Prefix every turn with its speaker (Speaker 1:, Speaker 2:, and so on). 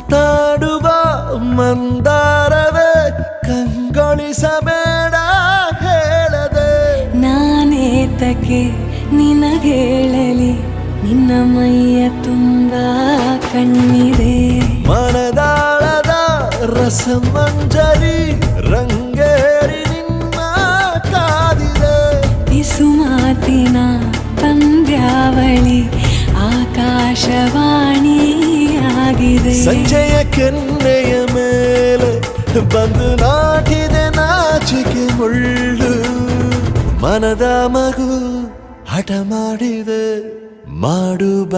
Speaker 1: ಮಾತಾಡುವ ಮಂದಾರವೇ ಕಂಗೊಳಿಸಬೇಡ ಹೇಳದೆ
Speaker 2: ನಾನೇತಕ್ಕೆ ನಿನಗೇಳಲಿ ನಿನ್ನ ಮೈಯ ತುಂಬ ಕಣ್ಣಿದೆ
Speaker 1: ಮನದಾಳದ ರಸಮಂಜರಿ ರಂಗೇರಿ ನಿನ್ನ ಕಾದಿದೆ
Speaker 2: ಪಿಸುಮಾತಿನ ಪಂದ್ಯಾವಳಿ ಆಕಾಶವಾಣಿಯಾಗಿದೆ
Speaker 1: ಸಂಜೆಯ ಕೆನ್ನೆಯ ಮೇಲೆ ಬಂದು ನಾಟಿದೆ ನಾಚಿಕೆ ಮುಳ್ಳು ಮನದ ಮಗು ಹಠ ಮಾಡಿದೆ ಮಾಡುವ